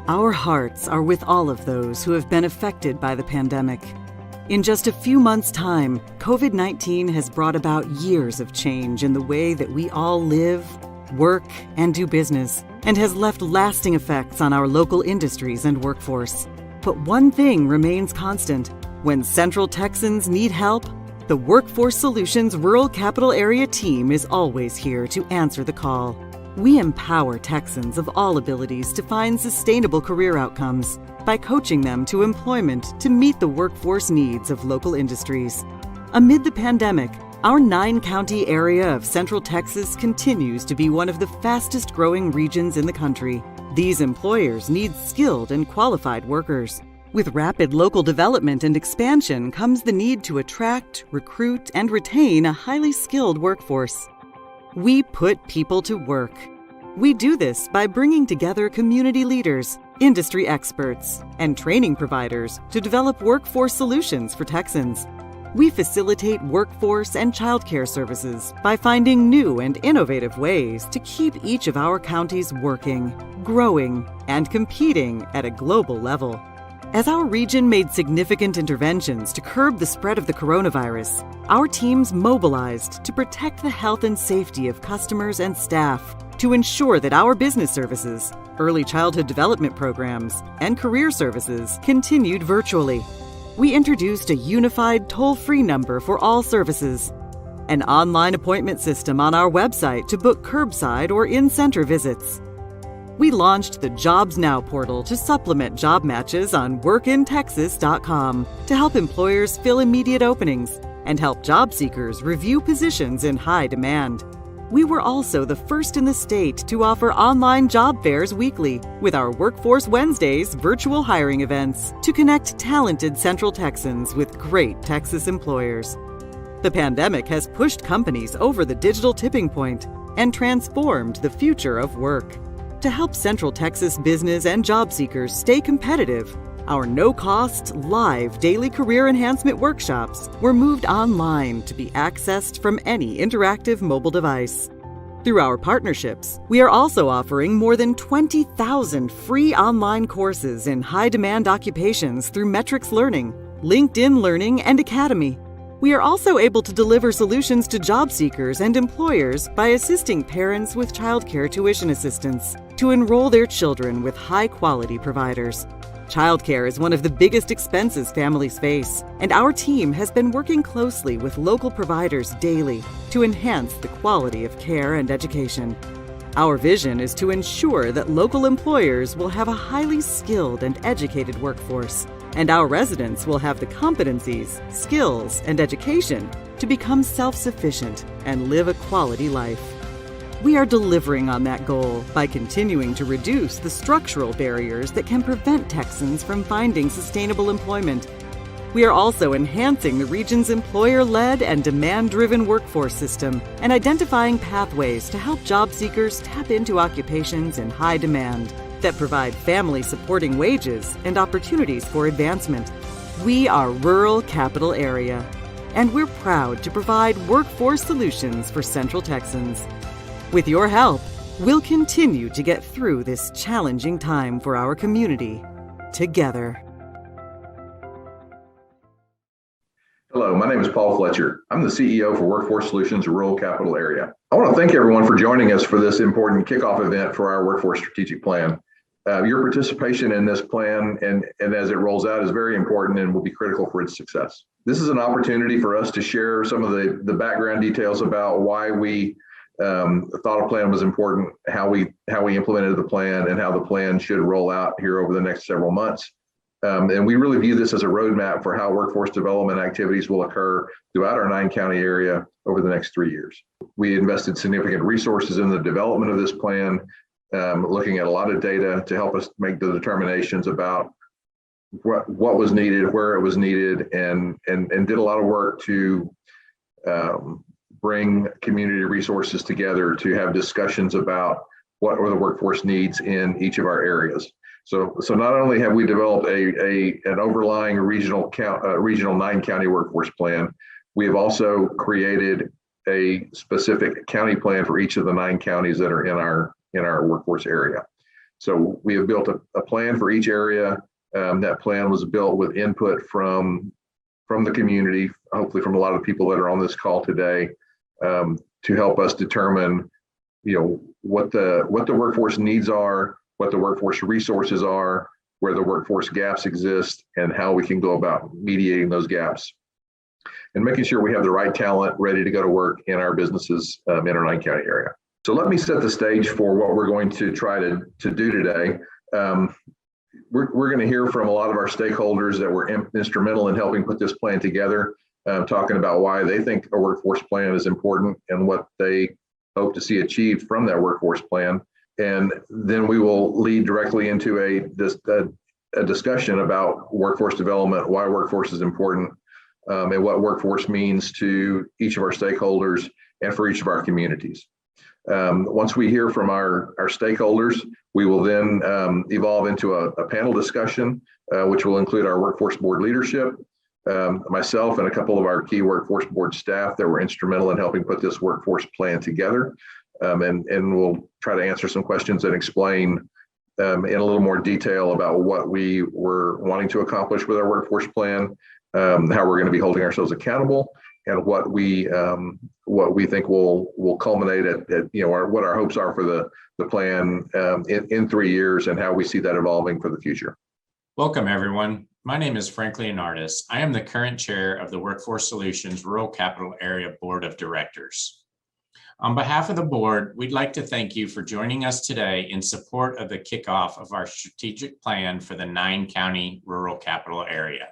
Our hearts are with all of those who have been affected by the pandemic. In just a few months' time, COVID-19 has brought about years of change in the way that we all live, work, and do business, and has left lasting effects on our local industries and workforce. But one thing remains constant. When Central Texans need help, the Workforce Solutions Rural Capital Area team is always here to answer the call. We empower Texans of all abilities to find sustainable career outcomes by coaching them to employment to meet the workforce needs of local industries. Amid the pandemic, our 9-county area of Central Texas continues to be one of the fastest growing regions in the country. These employers need skilled and qualified workers. With rapid local development and expansion comes the need to attract, recruit, and retain a highly skilled workforce. We put people to work. We do this by bringing together community leaders, industry experts, and training providers to develop workforce solutions for Texans. We facilitate workforce and childcare services by finding new and innovative ways to keep each of our counties working, growing, and competing at a global level. As our region made significant interventions to curb the spread of the coronavirus, our teams mobilized to protect the health and safety of customers and staff, to ensure that our business services, early childhood development programs, and career services continued virtually. We introduced a unified toll-free number for all services, an online appointment system on our website to book curbside or in-center visits. We launched the Jobs Now portal to supplement job matches on workintexas.com to help employers fill immediate openings and help job seekers review positions in high demand. We were also the first in the state to offer online job fairs weekly with our Workforce Wednesdays virtual hiring events to connect talented Central Texans with great Texas employers. The pandemic has pushed companies over the digital tipping point and transformed the future of work. To help Central Texas business and job seekers stay competitive, our no-cost, live daily career enhancement workshops were moved online to be accessed from any interactive mobile device. Through our partnerships, we are also offering more than 20,000 free online courses in high-demand occupations through Metrics Learning, LinkedIn Learning, and Academy. We are also able to deliver solutions to job seekers and employers by assisting parents with childcare tuition assistance to enroll their children with high-quality providers. Childcare is one of the biggest expenses families face, and our team has been working closely with local providers daily to enhance the quality of care and education. Our vision is to ensure that local employers will have a highly skilled and educated workforce, and our residents will have the competencies, skills, and education to become self-sufficient and live a quality life. We are delivering on that goal by continuing to reduce the structural barriers that can prevent Texans from finding sustainable employment. We are also enhancing the region's employer-led and demand-driven workforce system and identifying pathways to help job seekers tap into occupations in high demand that provide family-supporting wages and opportunities for advancement. We are Rural Capital Area, and we're proud to provide workforce solutions for Central Texans. With your help, we'll continue to get through this challenging time for our community together. Hello, my name is Paul Fletcher. I'm the CEO for Workforce Solutions Rural Capital Area. I want to thank everyone for joining us for this important kickoff event for our Workforce Strategic Plan. Your participation in this plan and as it rolls out is very important and will be critical for its success. This is an opportunity for us to share some of the background details about why we thought a plan was important, how we implemented the plan, and how the plan should roll out here over the next several months. And we really view this as a roadmap for how workforce development activities will occur throughout our 9-county area over the next 3 years. We invested significant resources in the development of this plan, looking at a lot of data to help us make the determinations about what was needed, where it was needed, and did a lot of work to bring community resources together to have discussions about what are the workforce needs in each of our areas. So not only have we developed an overlying regional 9-county workforce plan, we have also created a specific county plan for each of the 9 counties that are in our workforce area. So we have built a plan for each area. That plan was built with input from the community, hopefully from a lot of people that are on this call today, to help us determine, what the workforce needs are, what the workforce resources are, where the workforce gaps exist, and how we can go about mediating those gaps, and making sure we have the right talent ready to go to work in our businesses in our 9-county area. So let me set the stage for what we're going to try to do today. We're going to hear from a lot of our stakeholders that were instrumental in helping put this plan together, talking about why they think a workforce plan is important and what they hope to see achieved from that workforce plan. And then we will lead directly into a discussion about workforce development, why workforce is important, and what workforce means to each of our stakeholders and for each of our communities. Once we hear from our stakeholders, we will then evolve into a panel discussion, which will include our workforce board leadership, myself and a couple of our key workforce board staff that were instrumental in helping put this workforce plan together. And we'll try to answer some questions and explain in a little more detail about what we were wanting to accomplish with our workforce plan, how we're going to be holding ourselves accountable, and what we think will culminate at what our hopes are for the plan in 3 years, and how we see that evolving for the future. Welcome, everyone. My name is Frank Leonardis. I am the current chair of the Workforce Solutions Rural Capital Area Board of Directors. On behalf of the board, we'd like to thank you for joining us today in support of the kickoff of our strategic plan for the 9-county rural capital area.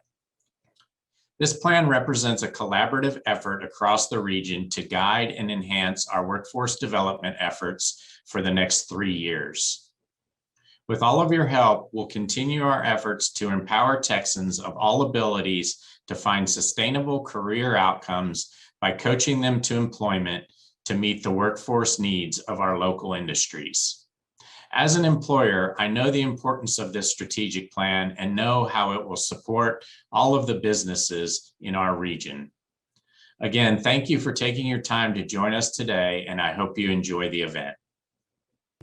This plan represents a collaborative effort across the region to guide and enhance our workforce development efforts for the next 3 years. With all of your help, we'll continue our efforts to empower Texans of all abilities to find sustainable career outcomes by coaching them to employment to meet the workforce needs of our local industries. As an employer, I know the importance of this strategic plan and know how it will support all of the businesses in our region. Again, thank you for taking your time to join us today, and I hope you enjoy the event.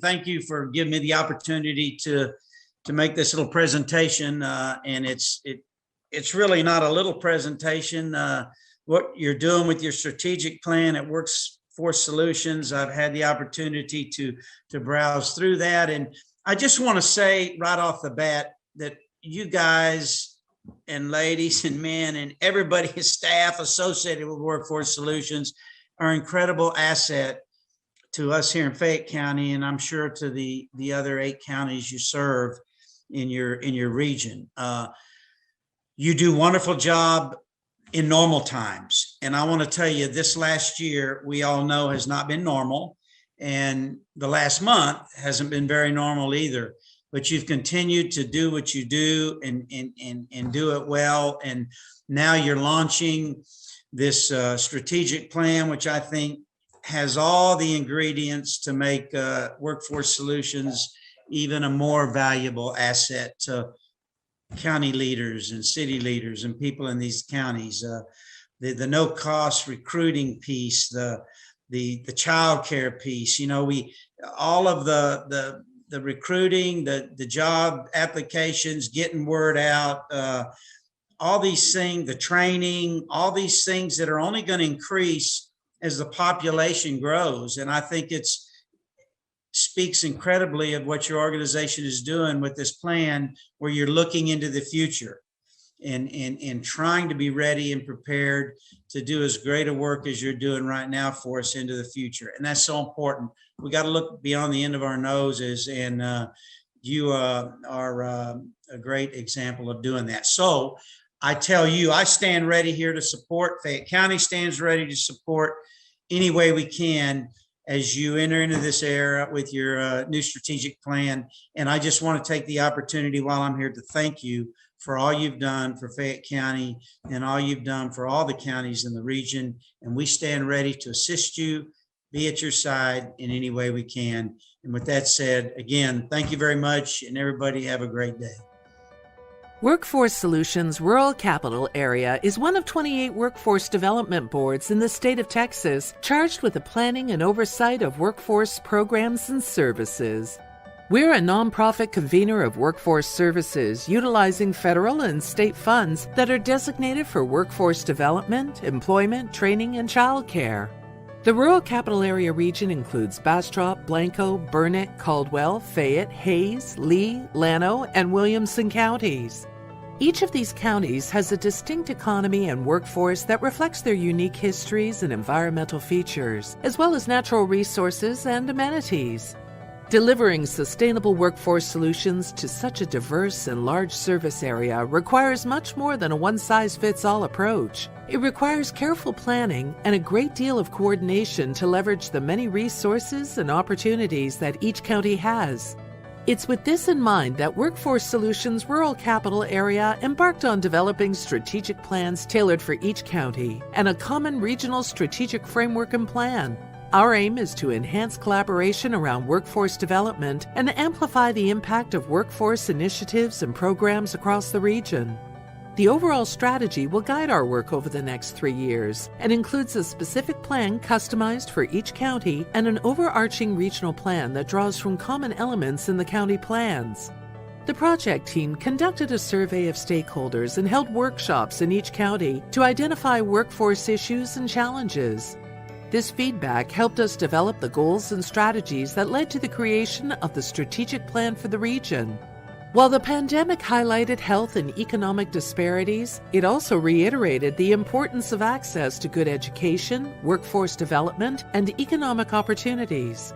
Thank you for giving me the opportunity to make this little presentation, and it's really not a little presentation. What you're doing with your strategic plan at Workforce Solutions, I've had the opportunity to browse through that, and I just want to say right off the bat that you guys and ladies and men and everybody, staff associated with Workforce Solutions, are an incredible asset to us here in Fayette County, and I'm sure to the other 8 counties you serve in your region. You do a wonderful job in normal times. And I want to tell you, this last year, we all know, has not been normal. And the last month hasn't been very normal either. But you've continued to do what you do and do it well. And now you're launching this strategic plan, which I think has all the ingredients to make Workforce Solutions even a more valuable asset to county leaders and city leaders and people in these counties. The no-cost recruiting piece, the childcare piece. All of the recruiting, the job applications, getting word out, all these things, the training, all these things that are only going to increase as the population grows. And I think it speaks incredibly of what your organization is doing with this plan, where you're looking into the future and trying to be ready and prepared to do as great a work as you're doing right now for us into the future. And that's so important. We got to look beyond the end of our noses, and you are a great example of doing that. So I tell you, I stand ready here to support. Fayette County stands ready to support any way we can as you enter into this era with your new strategic plan. And I just want to take the opportunity while I'm here to thank you for all you've done for Fayette County and all you've done for all the counties in the region. And we stand ready to assist you, be at your side in any way we can. And with that said, again, thank you very much, and everybody have a great day. Workforce Solutions Rural Capital Area is one of 28 workforce development boards in the state of Texas, charged with the planning and oversight of workforce programs and services. We're a nonprofit convener of workforce services utilizing federal and state funds that are designated for workforce development, employment, training, and childcare. The Rural Capital Area region includes Bastrop, Blanco, Burnett, Caldwell, Fayette, Hayes, Lee, Llano, and Williamson counties. Each of these counties has a distinct economy and workforce that reflects their unique histories and environmental features, as well as natural resources and amenities. Delivering sustainable workforce solutions to such a diverse and large service area requires much more than a one-size-fits-all approach. It requires careful planning and a great deal of coordination to leverage the many resources and opportunities that each county has. It's with this in mind that Workforce Solutions Rural Capital Area embarked on developing strategic plans tailored for each county and a common regional strategic framework and plan. Our aim is to enhance collaboration around workforce development and amplify the impact of workforce initiatives and programs across the region. The overall strategy will guide our work over the next 3 years and includes a specific plan customized for each county and an overarching regional plan that draws from common elements in the county plans. The project team conducted a survey of stakeholders and held workshops in each county to identify workforce issues and challenges. This feedback helped us develop the goals and strategies that led to the creation of the strategic plan for the region. While the pandemic highlighted health and economic disparities, it also reiterated the importance of access to good education, workforce development, and economic opportunities.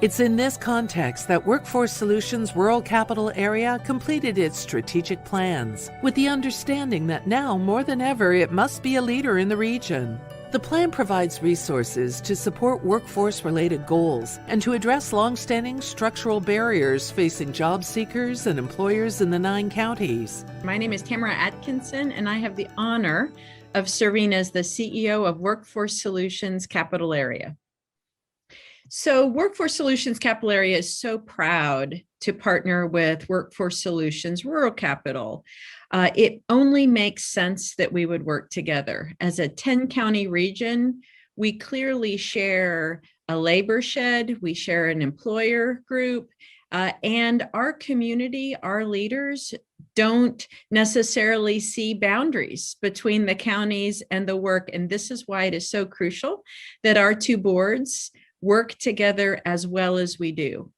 It's in this context that Workforce Solutions Rural Capital Area completed its strategic plans, with the understanding that now more than ever it must be a leader in the region. The plan provides resources to support workforce-related goals and to address long-standing structural barriers facing job seekers and employers in the 9 counties. My name is Tamara Atkinson, and I have the honor of serving as the CEO of Workforce Solutions Capital Area. So Workforce Solutions Capital Area is so proud to partner with Workforce Solutions Rural Capital. It only makes sense that we would work together. As a 10-county region, we clearly share a labor shed, we share an employer group, and our community, our leaders don't necessarily see boundaries between the counties and the work. And this is why it is so crucial that our 2 boards work together as well as we do.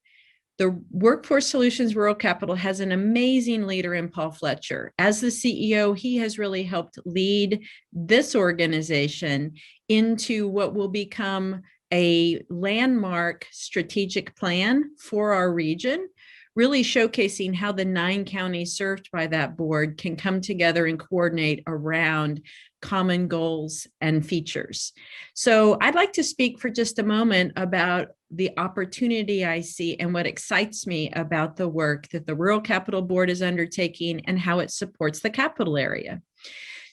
The Workforce Solutions Rural Capital has an amazing leader in Paul Fletcher. As the CEO, he has really helped lead this organization into what will become a landmark strategic plan for our region, really showcasing how the 9 counties served by that board can come together and coordinate around common goals and features. So I'd like to speak for just a moment about the opportunity I see and what excites me about the work that the Rural Capital Board is undertaking and how it supports the capital area.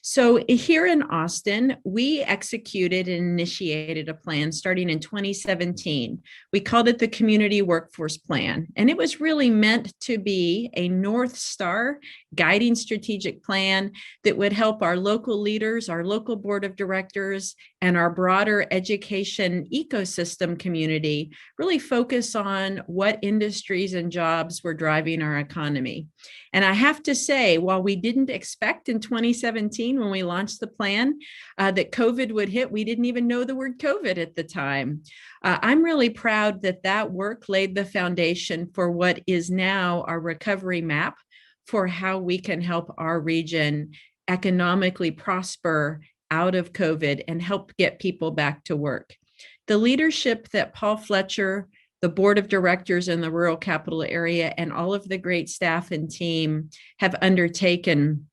So here in Austin, we executed and initiated a plan starting in 2017. We called it the Community Workforce Plan, and it was really meant to be a North Star guiding strategic plan that would help our local leaders, our local board of directors, and our broader education ecosystem community really focus on what industries and jobs were driving our economy. And I have to say, while we didn't expect in 2017 when we launched the plan that COVID would hit, we didn't even know the word COVID at the time. I'm really proud that that work laid the foundation for what is now our recovery map for how we can help our region economically prosper out of COVID and help get people back to work. The leadership that Paul Fletcher, the board of directors in the rural capital area, and all of the great staff and team have undertaken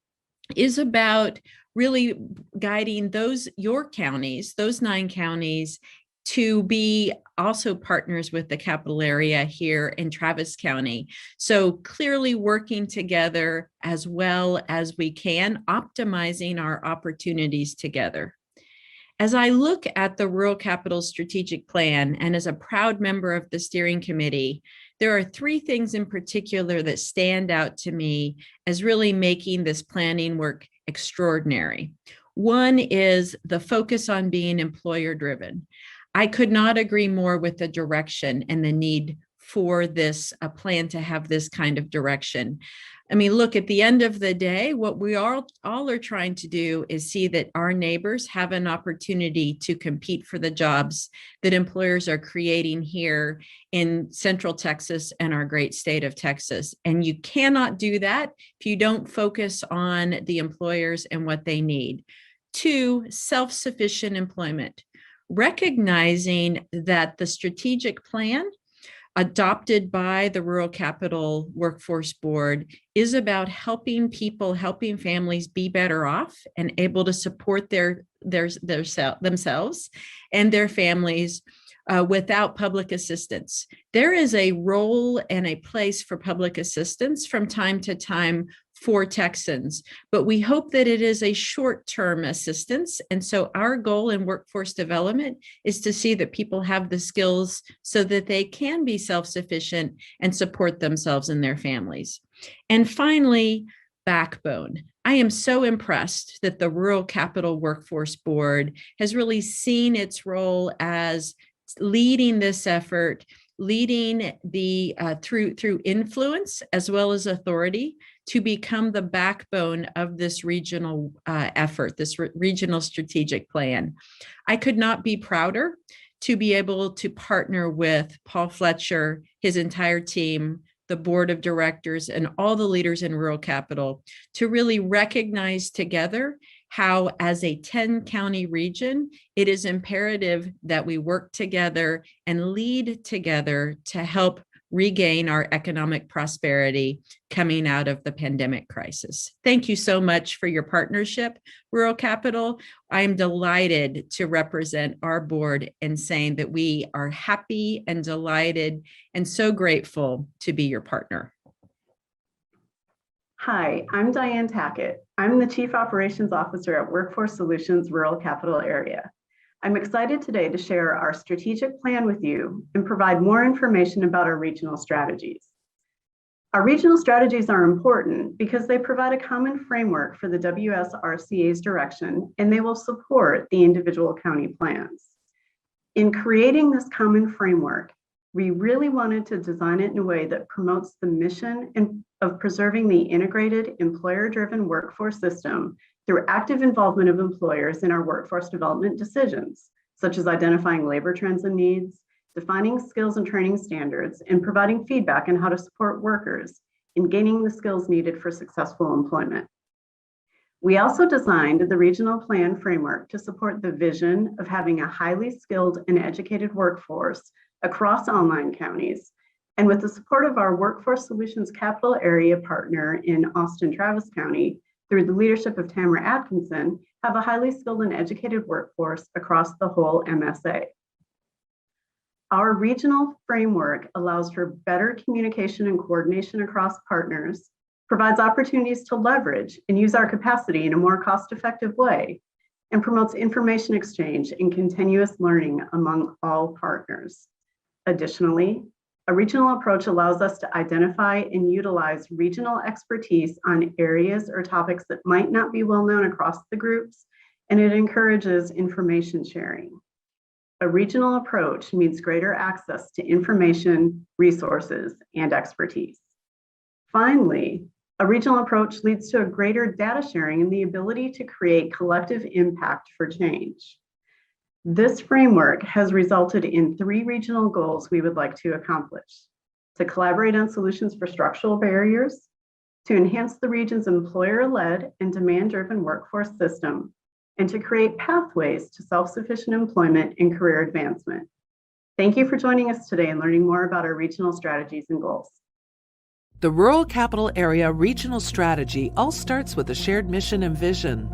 is about really guiding your counties, those 9 counties, to be also partners with the capital area here in Travis County. So clearly working together as well as we can, optimizing our opportunities together. As I look at the Rural Capital Strategic Plan, and as a proud member of the steering committee, there are 3 things in particular that stand out to me as really making this planning work extraordinary. One is the focus on being employer-driven. I could not agree more with the direction and the need for this plan to have this kind of direction. I mean, look, at the end of the day, what we all are trying to do is see that our neighbors have an opportunity to compete for the jobs that employers are creating here in Central Texas and our great state of Texas. And you cannot do that if you don't focus on the employers and what they need. 2, self-sufficient employment. Recognizing that the strategic plan adopted by the Rural Capital Workforce Board is about helping people, helping families be better off and able to support themselves and their families without public assistance. There is a role and a place for public assistance from time to time for Texans, but we hope that it is a short-term assistance. And so our goal in workforce development is to see that people have the skills so that they can be self-sufficient and support themselves and their families. And finally, backbone. I am so impressed that the Rural Capital Workforce Board has really seen its role as leading this effort, leading the through influence as well as authority to become the backbone of this regional effort, this regional strategic plan. I could not be prouder to be able to partner with Paul Fletcher, his entire team, the board of directors, and all the leaders in rural capital to really recognize together how, as a 10-county region, it is imperative that we work together and lead together to help regain our economic prosperity coming out of the pandemic crisis. Thank you so much for your partnership, Rural Capital. I am delighted to represent our board in saying that we are happy and delighted and so grateful to be your partner. Hi, I'm Diane Tackett. I'm the Chief Operations Officer at Workforce Solutions Rural Capital Area. I'm excited today to share our strategic plan with you and provide more information about our regional strategies. Our regional strategies are important because they provide a common framework for the WSRCA's direction, and they will support the individual county plans. In creating this common framework, we really wanted to design it in a way that promotes the mission of preserving the integrated employer-driven workforce system through active involvement of employers in our workforce development decisions, such as identifying labor trends and needs, defining skills and training standards, and providing feedback on how to support workers in gaining the skills needed for successful employment. We also designed the regional plan framework to support the vision of having a highly skilled and educated workforce across all 9 counties, and with the support of our Workforce Solutions Capital Area partner in Austin-Travis County, through the leadership of Tamara Atkinson, have a highly skilled and educated workforce across the whole MSA. Our regional framework allows for better communication and coordination across partners, provides opportunities to leverage and use our capacity in a more cost-effective way, and promotes information exchange and continuous learning among all partners. Additionally, a regional approach allows us to identify and utilize regional expertise on areas or topics that might not be well known across the groups, and it encourages information sharing. A regional approach means greater access to information, resources, and expertise. Finally, a regional approach leads to a greater data sharing and the ability to create collective impact for change. This framework has resulted in 3 regional goals we would like to accomplish: to collaborate on solutions for structural barriers, to enhance the region's employer-led and demand-driven workforce system, and to create pathways to self-sufficient employment and career advancement. Thank you for joining us today and learning more about our regional strategies and goals. The Rural Capital Area Regional Strategy all starts with a shared mission and vision.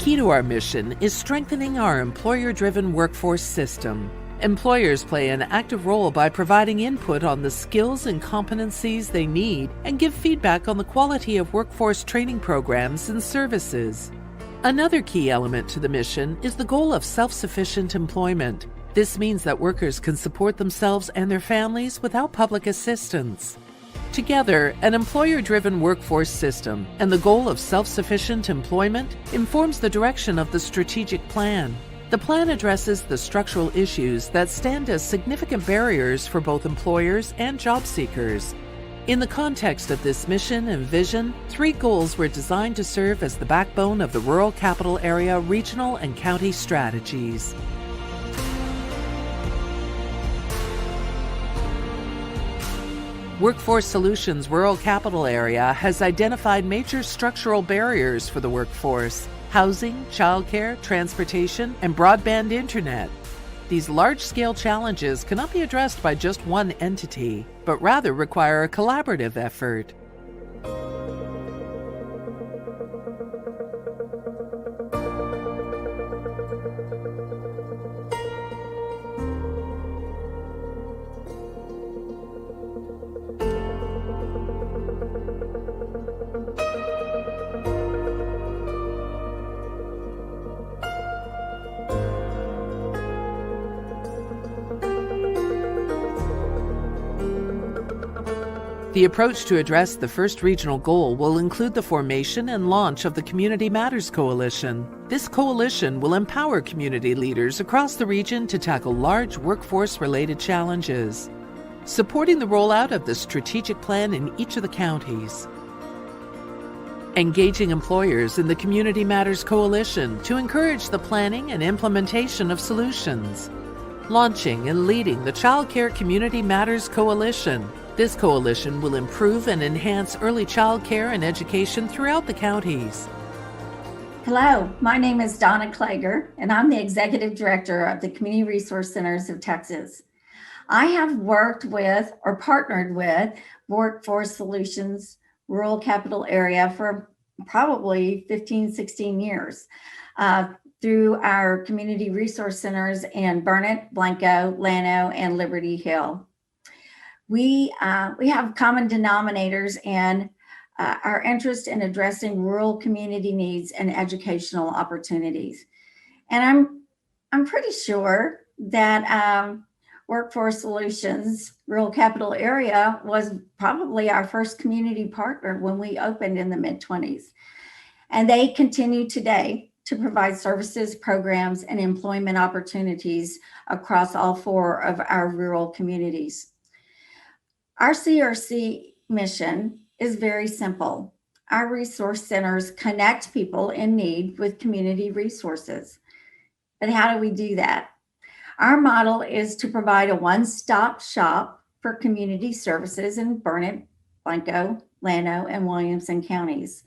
Key to our mission is strengthening our employer-driven workforce system. Employers play an active role by providing input on the skills and competencies they need and give feedback on the quality of workforce training programs and services. Another key element to the mission is the goal of self-sufficient employment. This means that workers can support themselves and their families without public assistance. Together, an employer-driven workforce system and the goal of self-sufficient employment informs the direction of the strategic plan. The plan addresses the structural issues that stand as significant barriers for both employers and job seekers. In the context of this mission and vision, 3 goals were designed to serve as the backbone of the Rural Capital Area regional and county strategies. Workforce Solutions Rural Capital Area has identified major structural barriers for the workforce: housing, childcare, transportation, and broadband internet. These large-scale challenges cannot be addressed by just one entity, but rather require a collaborative effort. The approach to address the first regional goal will include the formation and launch of the Community Matters Coalition. This coalition will empower community leaders across the region to tackle large workforce-related challenges, supporting the rollout of the strategic plan in each of the counties. Engaging employers in the Community Matters Coalition to encourage the planning and implementation of solutions. Launching and leading the Child Care Community Matters Coalition. This coalition will improve and enhance early child care and education throughout the counties. Hello, my name is Donna Klager, and I'm the Executive Director of the Community Resource Centers of Texas. I have worked with or partnered with Workforce Solutions Rural Capital Area for probably 15, 16 years through our community resource centers in Burnett, Blanco, Llano, and Liberty Hill. We have common denominators and our interest in addressing rural community needs and educational opportunities. And I'm pretty sure that Workforce Solutions Rural Capital Area was probably our first community partner when we opened in the mid-20s. And they continue today to provide services, programs, and employment opportunities across all 4 of our rural communities. Our CRC mission is very simple. Our resource centers connect people in need with community resources. But how do we do that? Our model is to provide a one-stop shop for community services in Burnett, Blanco, Llano, and Williamson counties.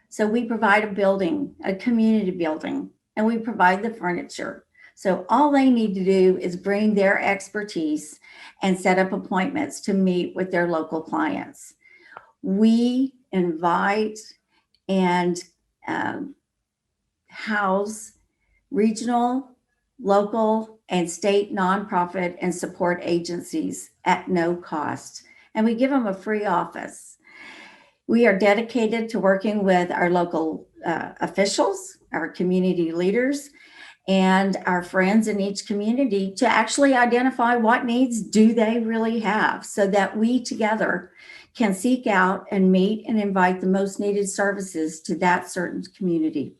So we provide a building, a community building, and we provide the furniture. So all they need to do is bring their expertise and set up appointments to meet with their local clients. We invite and house regional, local, and state nonprofit and support agencies at no cost. And we give them a free office. We are dedicated to working with our local officials, our community leaders, and our friends in each community to actually identify what needs do they really have so that we together can seek out and meet and invite the most needed services to that certain community.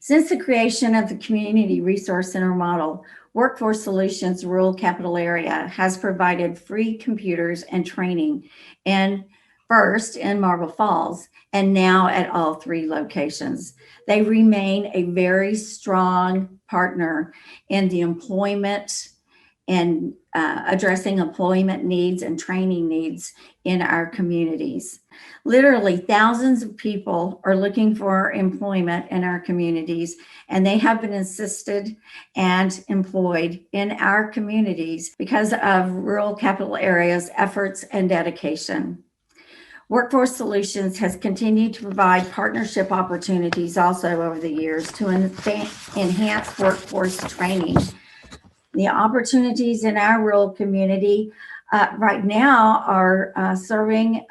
Since the creation of the Community Resource Center model, Workforce Solutions Rural Capital Area has provided free computers and training, and first in Marble Falls, and now at all 3 locations. They remain a very strong partner in the employment and addressing employment needs and training needs in our communities. Literally thousands of people are looking for employment in our communities, and they have been assisted and employed in our communities because of Rural Capital Area's efforts and dedication. Workforce Solutions has continued to provide partnership opportunities also over the years to enhance workforce training. The opportunities in our rural community right now are serving,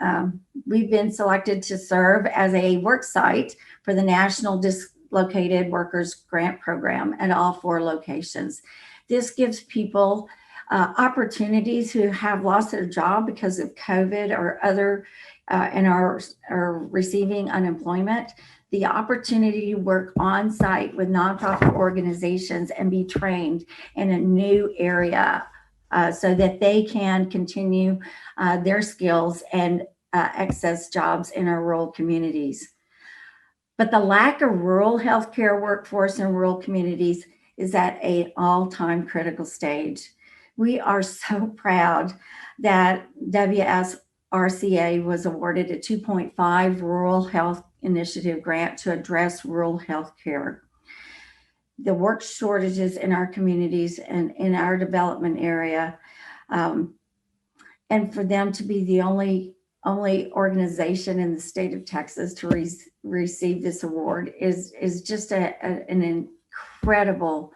we've been selected to serve as a work site for the National Dislocated Workers Grant Program at all 4 locations. This gives people opportunities who have lost their job because of COVID or other and are receiving unemployment, the opportunity to work on site with nonprofit organizations and be trained in a new area so that they can continue their skills and access jobs in our rural communities. But the lack of rural healthcare workforce in rural communities is at an all-time critical stage. We are so proud that WSRCA was awarded a $2.5 Rural Health Initiative grant to address rural health care. The work shortages in our communities and in our development area, and for them to be the only organization in the state of Texas to receive this award is just an incredible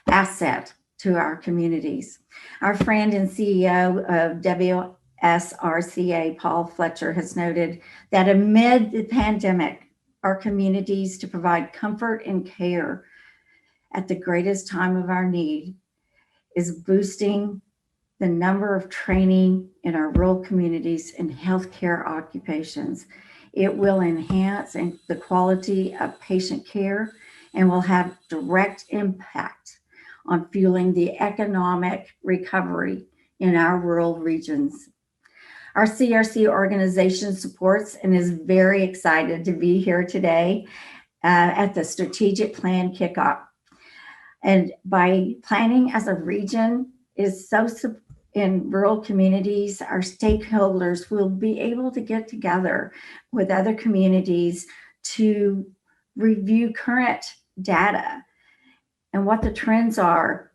asset to our communities. Our friend and CEO of WSRCA, Paul Fletcher, has noted that amid the pandemic, our communities to provide comfort and care at the greatest time of our need is boosting the number of training in our rural communities in healthcare occupations. It will enhance the quality of patient care and will have direct impact on fueling the economic recovery in our rural regions. Our CRC organization supports and is very excited to be here today at the Strategic Plan Kickoff. And by planning as a region is so in rural communities, our stakeholders will be able to get together with other communities to review current data and what the trends are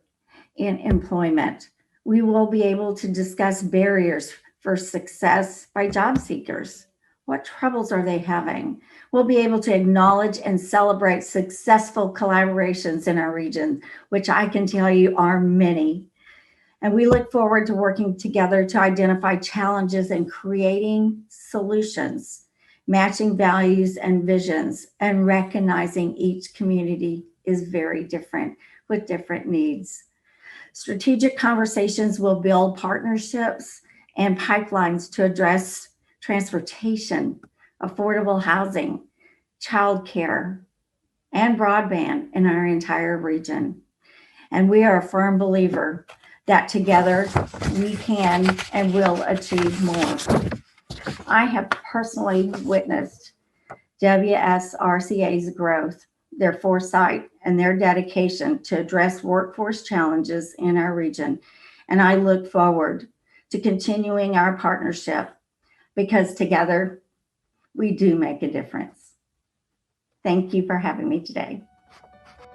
in employment. We will be able to discuss barriers for success by job seekers. What troubles are they having? We'll be able to acknowledge and celebrate successful collaborations in our region, which I can tell you are many. And we look forward to working together to identify challenges and creating solutions, matching values and visions, and recognizing each community is very different with different needs. Strategic conversations will build partnerships and pipelines to address transportation, affordable housing, childcare, and broadband in our entire region. And we are a firm believer that together we can and will achieve more. I have personally witnessed WSRCA's growth, their foresight, and their dedication to address workforce challenges in our region. And I look forward to continuing our partnership because together we do make a difference. Thank you for having me today.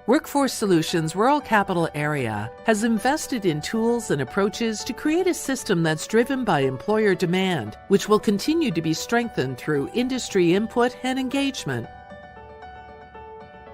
Workforce Solutions Rural Capital Area has invested in tools and approaches to create a system that's driven by employer demand, which will continue to be strengthened through industry input and engagement.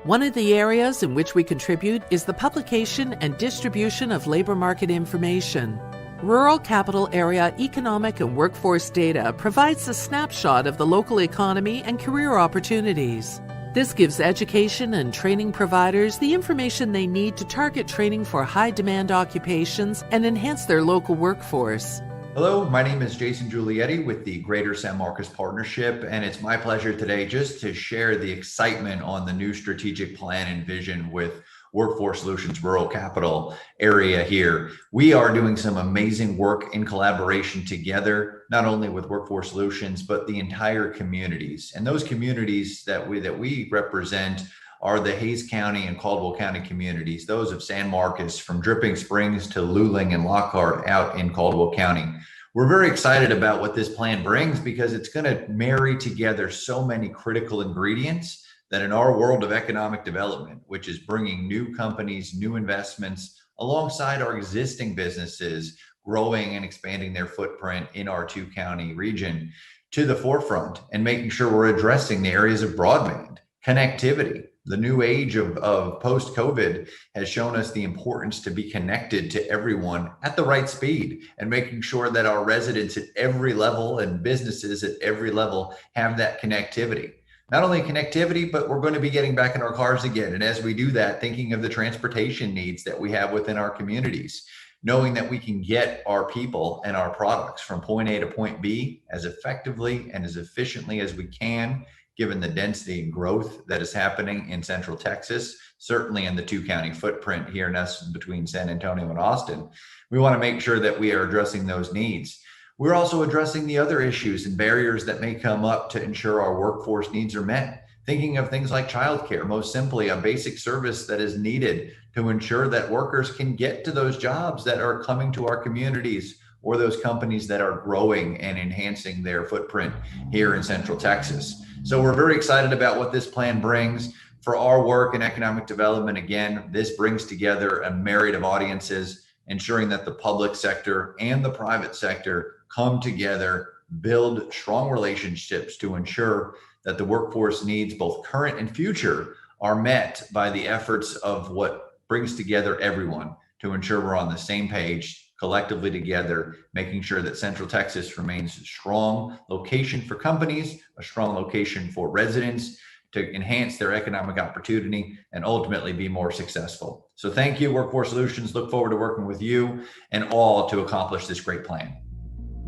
One of the areas in which we contribute is the publication and distribution of labor market information. Rural Capital Area economic and workforce data provides a snapshot of the local economy and career opportunities. This gives education and training providers the information they need to target training for high-demand occupations and enhance their local workforce. Hello, my name is Jason Giulietti with the Greater San Marcos Partnership, and it's my pleasure today just to share the excitement on the new strategic plan and vision with Workforce Solutions Rural Capital Area here. We are doing some amazing work in collaboration together, not only with Workforce Solutions, but the entire communities. And those communities that we represent are the Hays County and Caldwell County communities, those of San Marcos, from Dripping Springs to Luling and Lockhart out in Caldwell County. We're very excited about what this plan brings because it's going to marry together so many critical ingredients that in our world of economic development, which is bringing new companies, new investments alongside our existing businesses, growing and expanding their footprint in our 2-county region, to the forefront and making sure we're addressing the areas of broadband, connectivity. The new age of post-COVID has shown us the importance to be connected to everyone at the right speed and making sure that our residents at every level and businesses at every level have that connectivity. Not only connectivity, but we're going to be getting back in our cars again. And as we do that, thinking of the transportation needs that we have within our communities, knowing that we can get our people and our products from point A to point B as effectively and as efficiently as we can, given the density and growth that is happening in Central Texas, certainly in the 2-county footprint here nestled between San Antonio and Austin. We want to make sure that we are addressing those needs. We're also addressing the other issues and barriers that may come up to ensure our workforce needs are met. Thinking of things like childcare, most simply a basic service that is needed to ensure that workers can get to those jobs that are coming to our communities or those companies that are growing and enhancing their footprint here in Central Texas. So we're very excited about what this plan brings for our work in economic development. Again, this brings together a myriad of audiences, ensuring that the public sector and the private sector come together, build strong relationships to ensure that the workforce needs, both current and future, are met by the efforts of what brings together everyone to ensure we're on the same page collectively together, making sure that Central Texas remains a strong location for companies, a strong location for residents to enhance their economic opportunity and ultimately be more successful. So thank you, Workforce Solutions. Look forward to working with you and all to accomplish this great plan.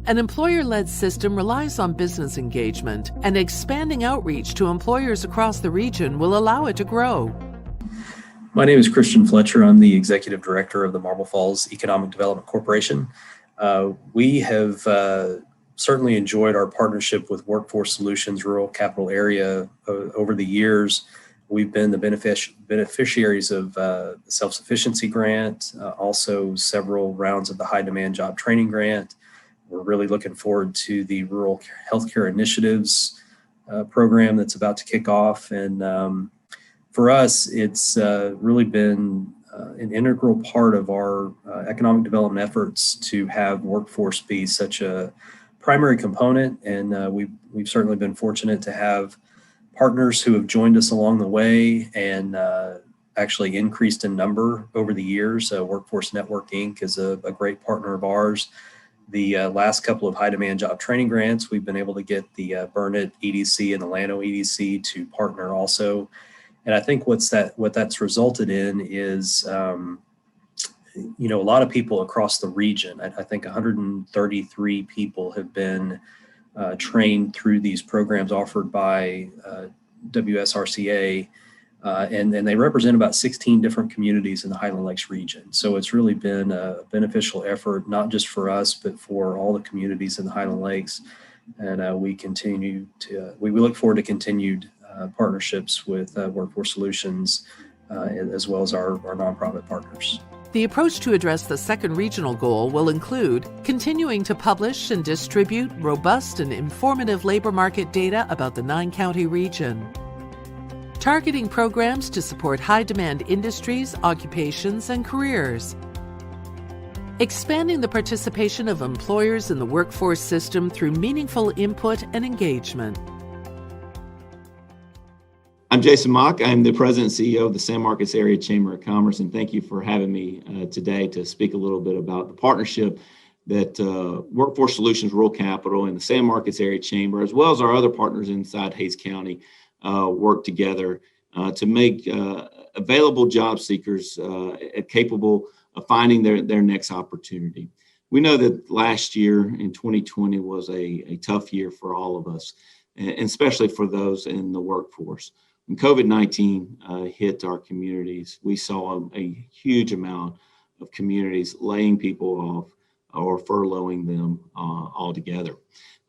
An employer-led system relies on business engagement, and expanding outreach to employers across the region will allow it to grow. My name is Christian Fletcher. I'm the Executive Director of the Marble Falls Economic Development Corporation. We have certainly enjoyed our partnership with Workforce Solutions Rural Capital Area over the years. We've been the beneficiaries of the Self-Sufficiency Grant, also several rounds of the High Demand Job Training Grant. We're really looking forward to the Rural Healthcare Initiatives program that's about to kick off. And for us, it's really been an integral part of our economic development efforts to have workforce be such a primary component. And we've certainly been fortunate to have partners who have joined us along the way and actually increased in number over the years. Workforce Network Inc. is a great partner of ours. The last couple of high demand job training grants, we've been able to get the Burnett EDC and the Llano EDC to partner also. And I think what that's resulted in is, a lot of people across the region. I think 133 people have been trained through these programs offered by WSRCA, and they represent about 16 different communities in the Highland Lakes region. So it's really been a beneficial effort, not just for us, but for all the communities in the Highland Lakes. And we look forward to continued partnerships with Workforce Solutions, as well as our nonprofit partners. The approach to address the second regional goal will include continuing to publish and distribute robust and informative labor market data about the 9-county region, targeting programs to support high-demand industries, occupations, and careers, expanding the participation of employers in the workforce system through meaningful input and engagement. I'm Jason Mock. I'm the President and CEO of the San Marcos Area Chamber of Commerce, and thank you for having me today to speak a little bit about the partnership that Workforce Solutions Rural Capital and the San Marcos Area Chamber, as well as our other partners inside Hays County, work together to make available job seekers capable of finding their next opportunity. We know that last year in 2020 was a tough year for all of us, and especially for those in the workforce. When COVID-19 hit our communities, we saw a huge amount of communities laying people off or furloughing them altogether.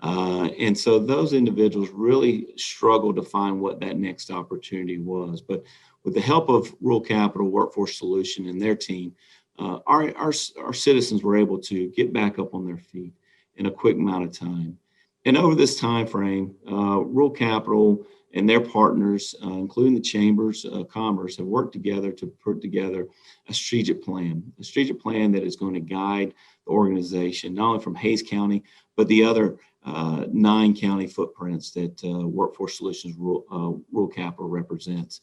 And so those individuals really struggled to find what that next opportunity was. But with the help of Rural Capital, Workforce Solution, and their team, our citizens were able to get back up on their feet in a quick amount of time. And over this time frame, Rural Capital and their partners, including the Chambers of Commerce, have worked together to put together a strategic plan that is going to guide the organization, not only from Hays County, but the other 9 county footprints that Workforce Solutions Rural Capital represents.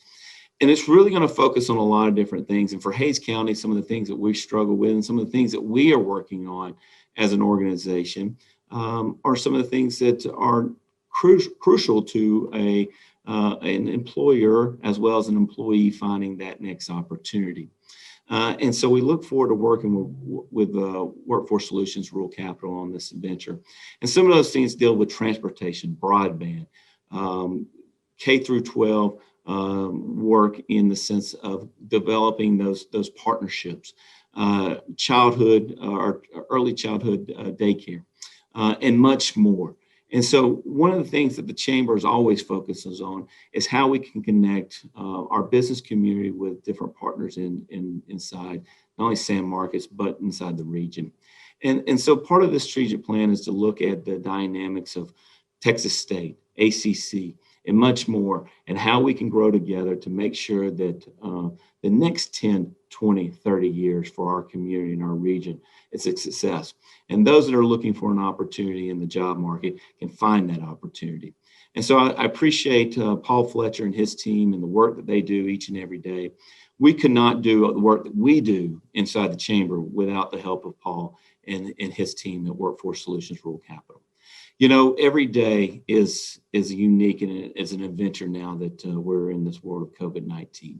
And it's really going to focus on a lot of different things. And for Hays County, some of the things that we struggle with and some of the things that we are working on as an organization are some of the things that are crucial to an employer as well as an employee finding that next opportunity. And so we look forward to working with Workforce Solutions Rural Capital on this adventure. And some of those things deal with transportation, broadband, K through 12 work in the sense of developing those partnerships, childhood or early childhood daycare, and much more. And so one of the things that the Chambers always focuses on is how we can connect our business community with different partners inside not only San Marcos, but inside the region. And so part of this strategic plan is to look at the dynamics of Texas State, ACC, and much more, and how we can grow together to make sure that the next 10, 20, 30 years for our community and our region is a success. And those that are looking for an opportunity in the job market can find that opportunity. And so I appreciate Paul Fletcher and his team and the work that they do each and every day. We could not do the work that we do inside the Chamber without the help of Paul and his team at Workforce Solutions Rural Capital. You know, every day is unique and is an adventure now that we're in this world of COVID-19.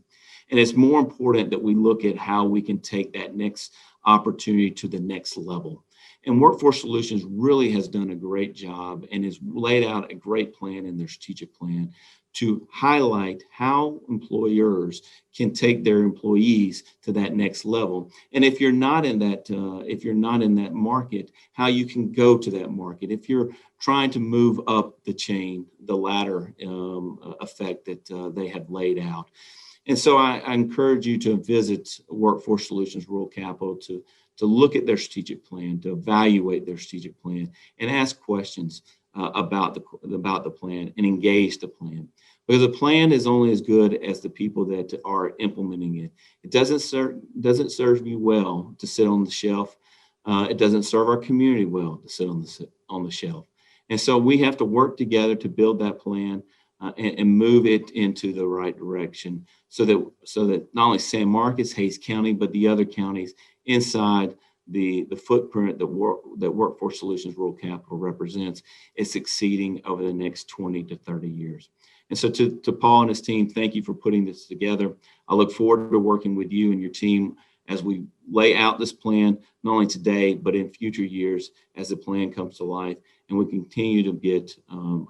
And it's more important that we look at how we can take that next opportunity to the next level. And Workforce Solutions really has done a great job and has laid out a great plan in their strategic plan to highlight how employers can take their employees to that next level. And if you're not in that market, how you can go to that market. If you're trying to move up the chain, the ladder effect that they have laid out. And so I encourage you to visit Workforce Solutions Rural Capital to look at their strategic plan, to evaluate their strategic plan, and ask questions about the plan and engage the plan. Because the plan is only as good as the people that are implementing it. It doesn't serve you well to sit on the shelf. It doesn't serve our community well to sit on the shelf. And so we have to work together to build that plan and move it into the right direction so that not only San Marcos, Hays County, but the other counties inside the footprint that Workforce Solutions Rural Capital represents is succeeding over the next 20 to 30 years. And so to Paul and his team, thank you for putting this together. I look forward to working with you and your team as we lay out this plan, not only today, but in future years as the plan comes to life and we continue to get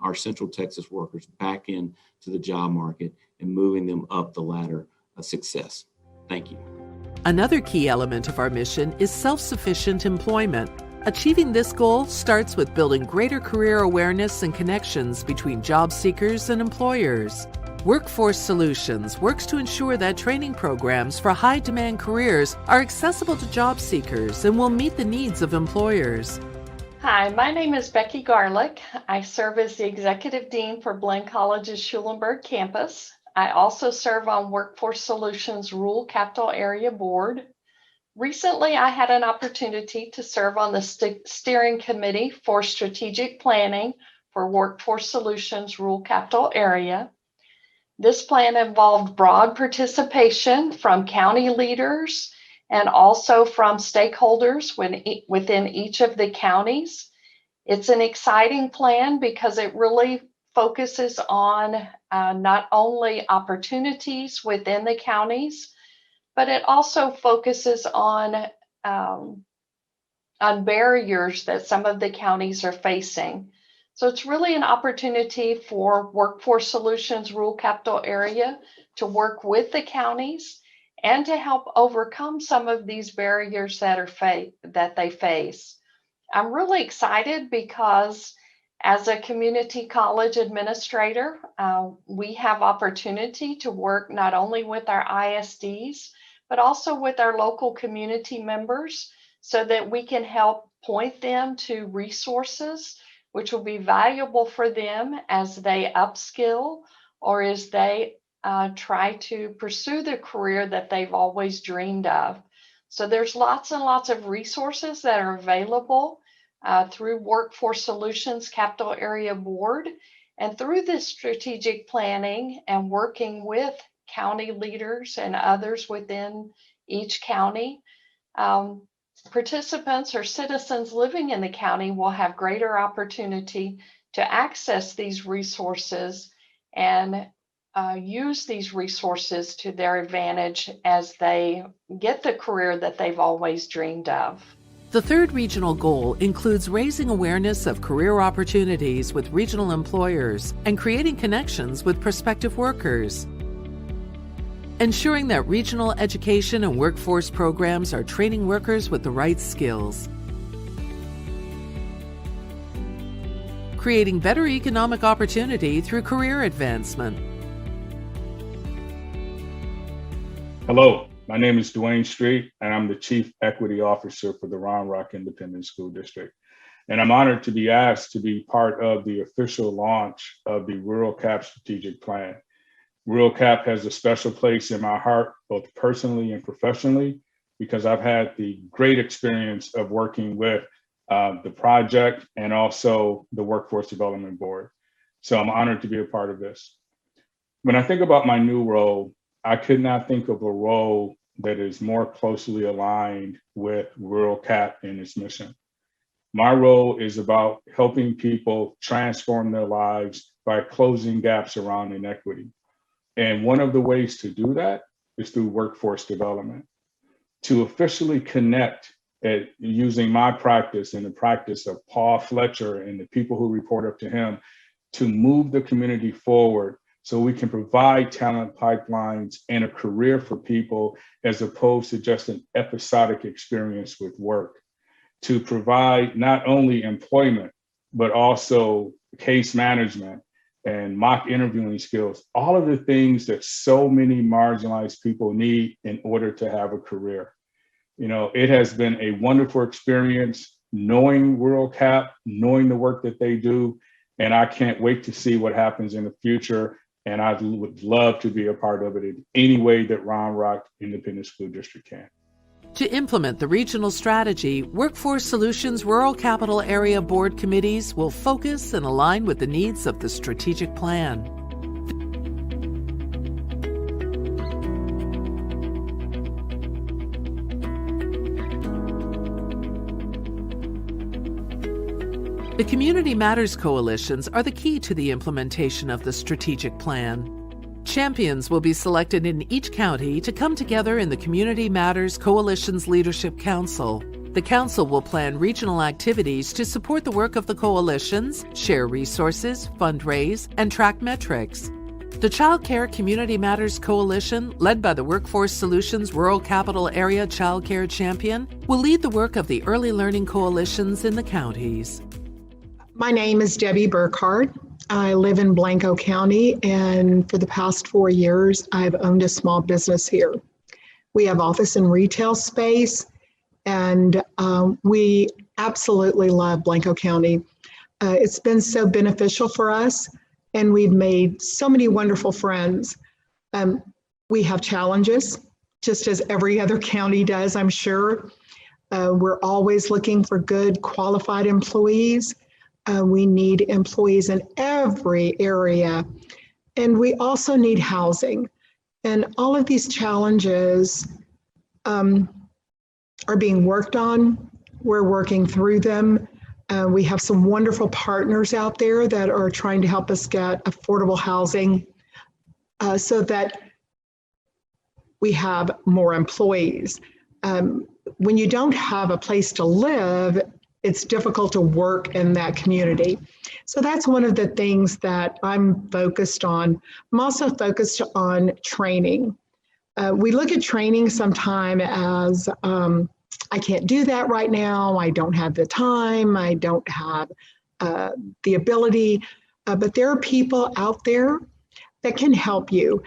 our Central Texas workers back into the job market and moving them up the ladder of success. Thank you. Another key element of our mission is self-sufficient employment. Achieving this goal starts with building greater career awareness and connections between job seekers and employers. Workforce Solutions works to ensure that training programs for high-demand careers are accessible to job seekers and will meet the needs of employers. Hi, my name is Becky Garlick. I serve as the Executive Dean for Blaine College's Schulenburg campus. I also serve on Workforce Solutions Rural Capital Area Board. Recently, I had an opportunity to serve on the steering committee for strategic planning for Workforce Solutions Rural Capital Area. This plan involved broad participation from county leaders and also from stakeholders within each of the counties. It's an exciting plan because it really focuses on not only opportunities within the counties, but it also focuses on barriers that some of the counties are facing. So it's really an opportunity for Workforce Solutions Rural Capital Area to work with the counties and to help overcome some of these barriers that they face. I'm really excited because as a community college administrator, we have opportunity to work not only with our ISDs, but also with our local community members so that we can help point them to resources which will be valuable for them as they upskill or as they try to pursue the career that they've always dreamed of. So there's lots and lots of resources that are available through Workforce Solutions Capital Area Board. And through this strategic planning and working with county leaders and others within each county, participants or citizens living in the county will have greater opportunity to access these resources and use these resources to their advantage as they get the career that they've always dreamed of. The third regional goal includes raising awareness of career opportunities with regional employers and creating connections with prospective workers. Ensuring that regional education and workforce programs are training workers with the right skills. Creating better economic opportunity through career advancement. Hello, my name is Dwayne Street, and I'm the Chief Equity Officer for the Round Rock Independent School District. And I'm honored to be asked to be part of the official launch of the Rural CAP Strategic Plan. Rural CAP has a special place in my heart, both personally and professionally, because I've had the great experience of working with the project and also the Workforce Development Board. So I'm honored to be a part of this. When I think about my new role, I could not think of a role that is more closely aligned with Rural CAP and its mission. My role is about helping people transform their lives by closing gaps around inequity. And one of the ways to do that is through workforce development. To officially connect using my practice and the practice of Paul Fletcher and the people who report up to him to move the community forward so we can provide talent pipelines and a career for people as opposed to just an episodic experience with work. To provide not only employment, but also case management and mock interviewing skills, all of the things that so many marginalized people need in order to have a career. You know, it has been a wonderful experience knowing Rural CAP, knowing the work that they do, and I can't wait to see what happens in the future. And I would love to be a part of it in any way that Round Rock Independent School District can. To implement the regional strategy, Workforce Solutions Rural Capital Area Board committees will focus and align with the needs of the strategic plan. The Community Matters Coalitions are the key to the implementation of the strategic plan. Champions will be selected in each county to come together in the Community Matters Coalition's Leadership Council. The council will plan regional activities to support the work of the coalitions, share resources, fundraise, and track metrics. The Child Care Community Matters Coalition, led by the Workforce Solutions Rural Capital Area Child Care Champion, will lead the work of the early learning coalitions in the counties. My name is Debbie Burkhardt. I live in Blanco County, and for the past 4 years, I've owned a small business here. We have office and retail space, and we absolutely love Blanco County. It's been so beneficial for us, and we've made so many wonderful friends. We have challenges, just as every other county does, I'm sure. We're always looking for good, qualified employees. We need employees in every area, and we also need housing. And all of these challenges are being worked on. We're working through them. We have some wonderful partners out there that are trying to help us get affordable housing so that we have more employees. When you don't have a place to live, it's difficult to work in that community. So that's one of the things that I'm focused on. I'm also focused on training. We look at training sometime as, I can't do that right now. I don't have the time. I don't have the ability. But there are people out there that can help you.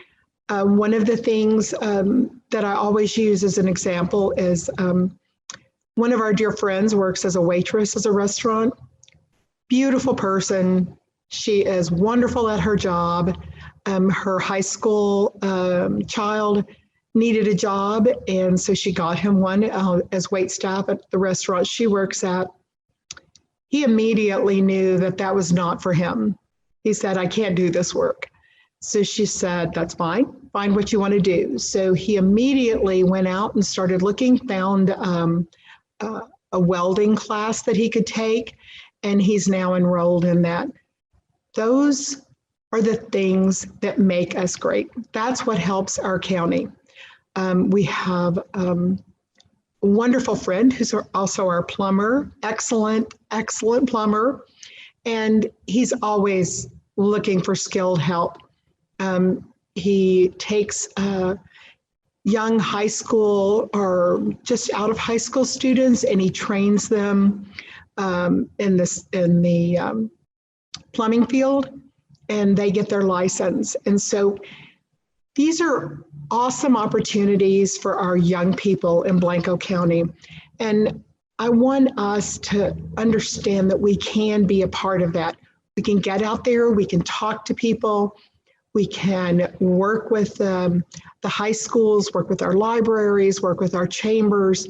One of the things that I always use as an example is one of our dear friends works as a waitress at a restaurant. Beautiful person. She is wonderful at her job. Her high school child needed a job, and so she got him one as waitstaff at the restaurant she works at. He immediately knew that that was not for him. He said, I can't do this work. So she said, that's fine, find what you want to do. So he immediately went out and started looking, found a welding class that he could take, and he's now enrolled in that. Those are the things that make us great. That's what helps our county. We have a wonderful friend who's also our plumber, excellent plumber, and he's always looking for skilled help. He takes young high school or just out of high school students, and he trains them in the plumbing field, and they get their license. And so these are awesome opportunities for our young people in Blanco County. And I want us to understand that we can be a part of that. We can get out there, we can talk to people, we can work with the high schools, work with our libraries, work with our chambers,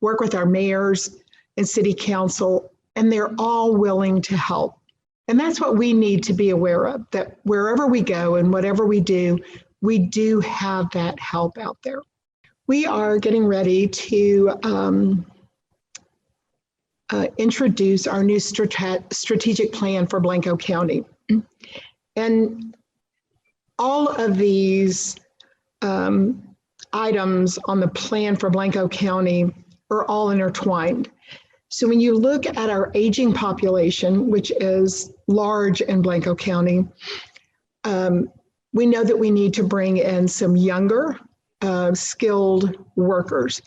work with our mayors and city council, and they're all willing to help. And that's what we need to be aware of, that wherever we go and whatever we do have that help out there. We are getting ready to introduce our new strategic plan for Blanco County. And all of these items on the plan for Blanco County are all intertwined. So when you look at our aging population, which is large in Blanco County, we know that we need to bring in some younger, skilled workers.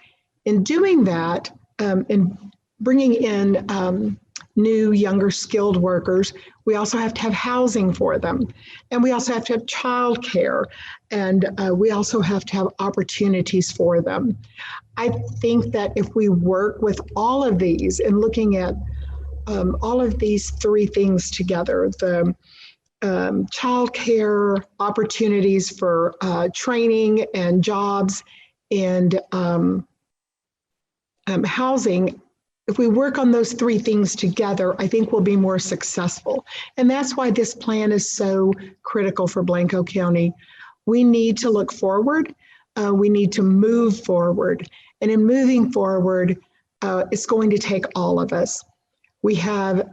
In doing that, in bringing in new, younger, skilled workers, we also have to have housing for them. And we also have to have childcare. And we also have to have opportunities for them. I think that if we work with all of these and looking at all of these three things together, the childcare, opportunities for training and jobs, and housing, if we work on those three things together, I think we'll be more successful. And that's why this plan is so critical for Blanco County. We need to look forward. We need to move forward. And in moving forward, it's going to take all of us. We have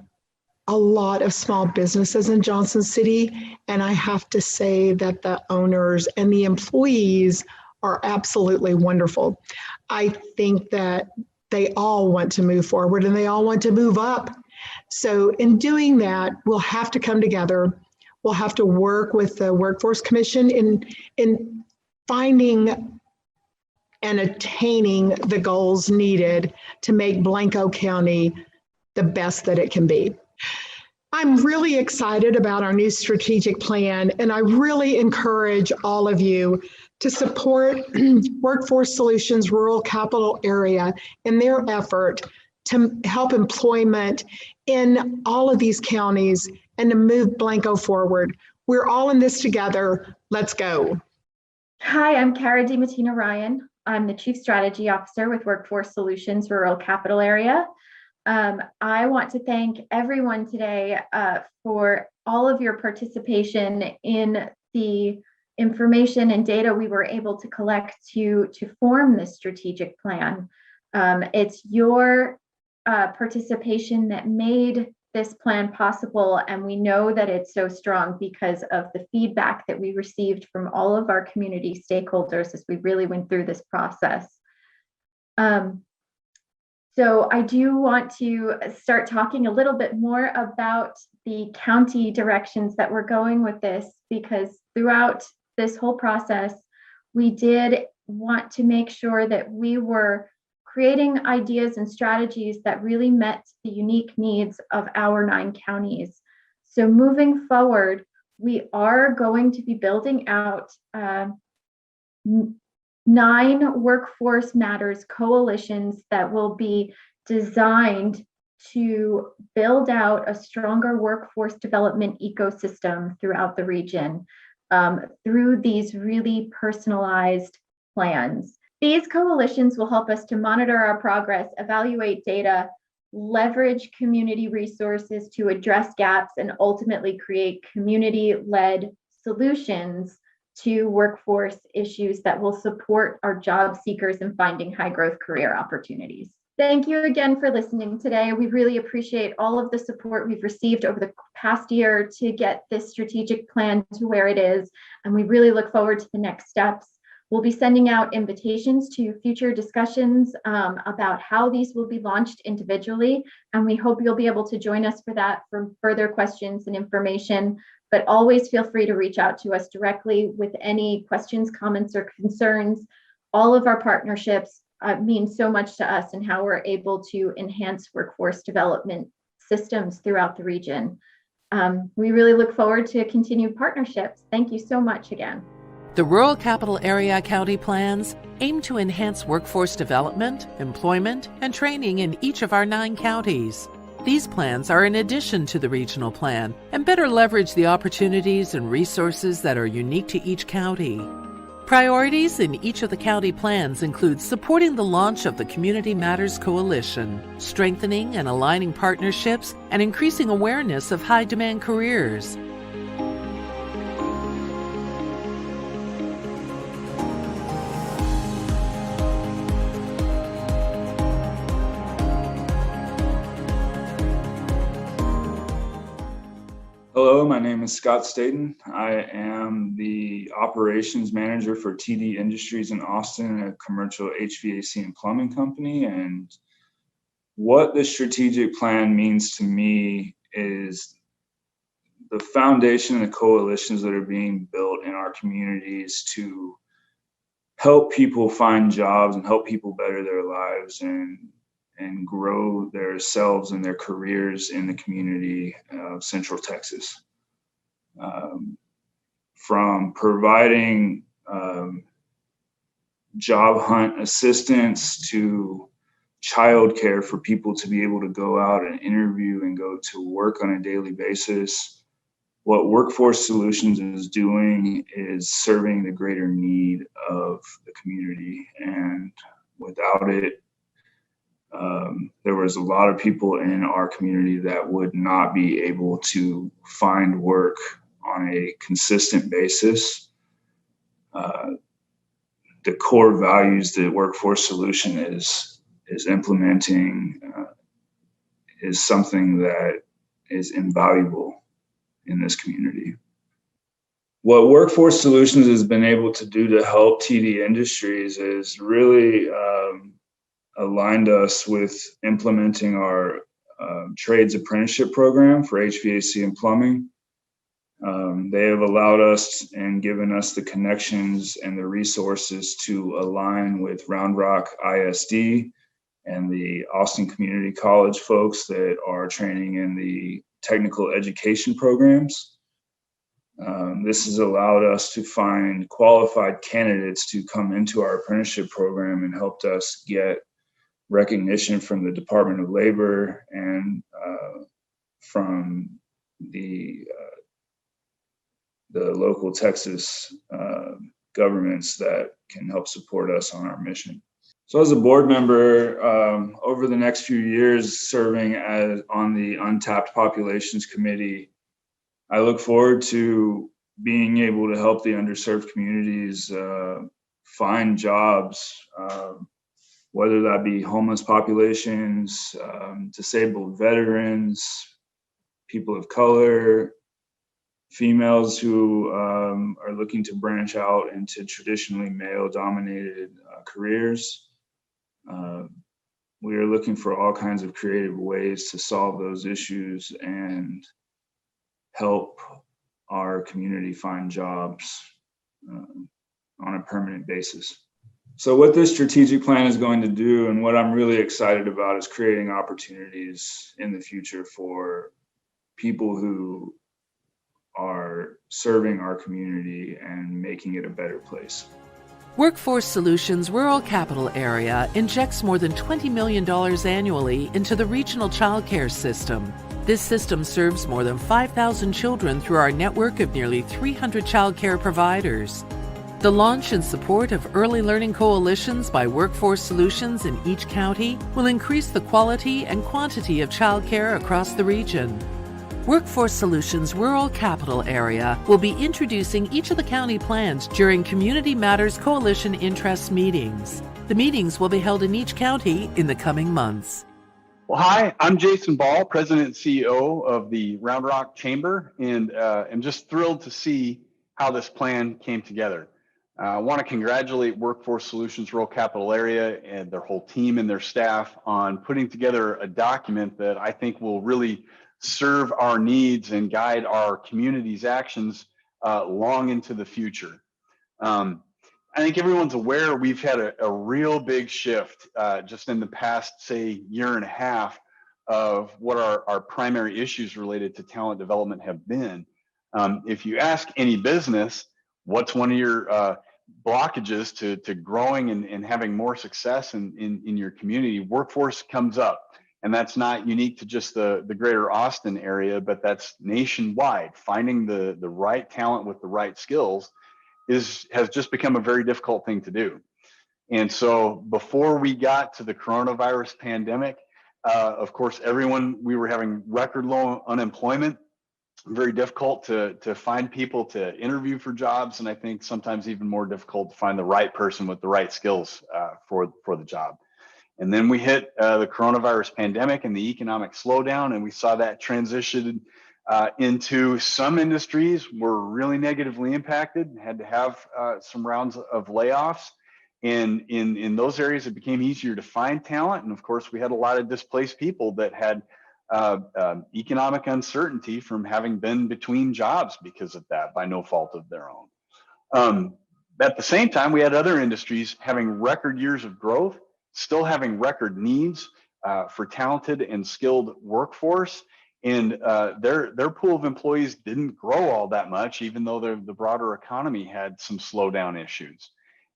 a lot of small businesses in Johnson City, and I have to say that the owners and the employees are absolutely wonderful. I think that they all want to move forward and they all want to move up. So in doing that, we'll have to come together. We'll have to work with the Workforce Commission in finding and attaining the goals needed to make Blanco County the best that it can be. I'm really excited about our new strategic plan, and I really encourage all of you to support Workforce Solutions Rural Capital Area in their effort to help employment in all of these counties and to move Blanco forward. We're all in this together. Let's go. Hi, I'm Cara DiMattina Ryan. I'm the Chief Strategy Officer with Workforce Solutions Rural Capital Area. I want to thank everyone today for all of your participation in the information and data we were able to collect to form this strategic plan. It's your participation that made this plan possible, and we know that it's so strong because of the feedback that we received from all of our community stakeholders as we really went through this process. So I do want to start talking a little bit more about the county directions that we're going with this, because throughout this whole process, we did want to make sure that we were creating ideas and strategies that really met the unique needs of our 9 counties. So moving forward, we are going to be building out 9 workforce matters coalitions that will be designed to build out a stronger workforce development ecosystem throughout the region. through these really personalized plans. These coalitions will help us to monitor our progress, evaluate data, leverage community resources to address gaps, and ultimately create community-led solutions to workforce issues that will support our job seekers in finding high-growth career opportunities. Thank you again for listening today. We really appreciate all of the support we've received over the past year to get this strategic plan to where it is, and we really look forward to the next steps. We'll be sending out invitations to future discussions about how these will be launched individually, and we hope you'll be able to join us for that for further questions and information. But always feel free to reach out to us directly with any questions, comments, or concerns. All of our partnerships mean so much to us and how we're able to enhance workforce development systems throughout the region. We really look forward to continued partnerships. Thank you so much again. The Rural Capital Area County Plans aim to enhance workforce development, employment, and training in each of our 9 counties. These plans are in addition to the regional plan and better leverage the opportunities and resources that are unique to each county. Priorities in each of the county plans include supporting the launch of the Community Matters Coalition, strengthening and aligning partnerships, and increasing awareness of high-demand careers. Hello, my name is Scott Staten. I am the operations manager for TD Industries in Austin, a commercial HVAC and plumbing company. And what the strategic plan means to me is the foundation and the coalitions that are being built in our communities to help people find jobs and help people better their lives and grow themselves and their careers in the community of Central Texas. From providing job hunt assistance to childcare for people to be able to go out and interview and go to work on a daily basis, what Workforce Solutions is doing is serving the greater need of the community. And without it, there was a lot of people in our community that would not be able to find work on a consistent basis. The core values that Workforce Solution is implementing is something that is invaluable in this community. What Workforce Solutions has been able to do to help TD Industries is really aligned us with implementing our trades apprenticeship program for HVAC and plumbing. They have allowed us and given us the connections and the resources to align with Round Rock ISD and the Austin Community College folks that are training in the technical education programs. This has allowed us to find qualified candidates to come into our apprenticeship program and helped us get recognition from the Department of Labor and from the local Texas governments that can help support us on our mission. So as a board member, over the next few years serving on the Untapped Populations Committee, I look forward to being able to help the underserved communities find jobs, whether that be homeless populations, disabled veterans, people of color, females who are looking to branch out into traditionally male-dominated careers. We are looking for all kinds of creative ways to solve those issues and help our community find jobs on a permanent basis. So what this strategic plan is going to do, and what I'm really excited about, is creating opportunities in the future for people who are serving our community and making it a better place. Workforce Solutions Rural Capital Area injects more than $20 million annually into the regional child care system. This system serves more than 5,000 children through our network of nearly 300 childcare providers. The launch and support of early learning coalitions by Workforce Solutions in each county will increase the quality and quantity of childcare across the region. Workforce Solutions Rural Capital Area will be introducing each of the county plans during Community Matters Coalition Interest meetings. The meetings will be held in each county in the coming months. Well, hi, I'm Jason Ball, President and CEO of the Round Rock Chamber, and I'm just thrilled to see how this plan came together. I want to congratulate Workforce Solutions Rural Capital Area and their whole team and their staff on putting together a document that I think will really serve our needs and guide our community's actions long into the future. I think everyone's aware we've had a real big shift just in the past, say, year and a half of what our primary issues related to talent development have been. If you ask any business, what's one of your blockages to growing and having more success in your community, workforce comes up. And that's not unique to just the greater Austin area, but that's nationwide. Finding the right talent with the right skills has just become a very difficult thing to do. And so before we got to the coronavirus pandemic, of course, we were having record low unemployment, very difficult to find people to interview for jobs. And I think sometimes even more difficult to find the right person with the right skills for the job. And then we hit the coronavirus pandemic and the economic slowdown, and we saw that transition into some industries were really negatively impacted, had to have some rounds of layoffs. And in those areas, it became easier to find talent. And of course, we had a lot of displaced people that had economic uncertainty from having been between jobs because of that by no fault of their own. At the same time, we had other industries having record years of growth, still having record needs for talented and skilled workforce. And their pool of employees didn't grow all that much, even though the broader economy had some slowdown issues.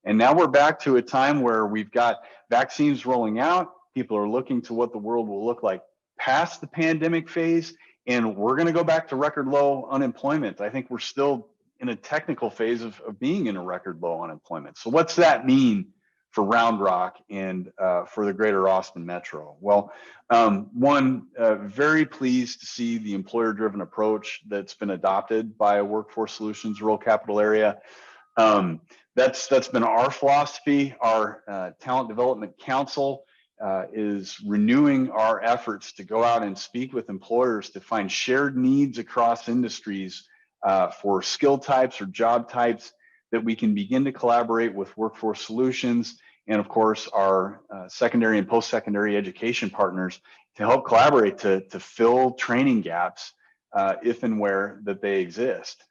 And now we're back to a time where we've got vaccines rolling out. People are looking to what the world will look like past the pandemic phase, and we're going to go back to record low unemployment. I think we're still in a technical phase of being in a record low unemployment. So what's that mean for Round Rock and for the greater Austin Metro? Well, very pleased to see the employer-driven approach that's been adopted by Workforce Solutions Rural Capital Area. That's been our philosophy. Our Talent Development Council is renewing our efforts to go out and speak with employers to find shared needs across industries for skill types or job types that we can begin to collaborate with Workforce Solutions and, of course, our secondary and post-secondary education partners to help collaborate to fill training gaps if and where that they exist.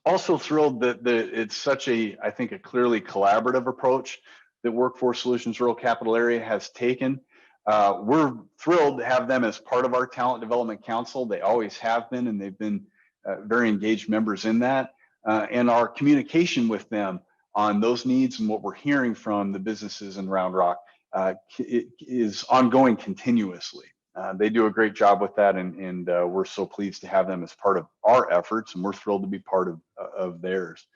Also thrilled that it's such I think, a clearly collaborative approach that Workforce Solutions Rural Capital Area has taken. We're thrilled to have them as part of our Talent Development Council. They always have been, and they've been very engaged members in that. And our communication with them on those needs and what we're hearing from the businesses in Round Rock is ongoing continuously. They do a great job with that, and we're so pleased to have them as part of our efforts, and we're thrilled to be part of theirs.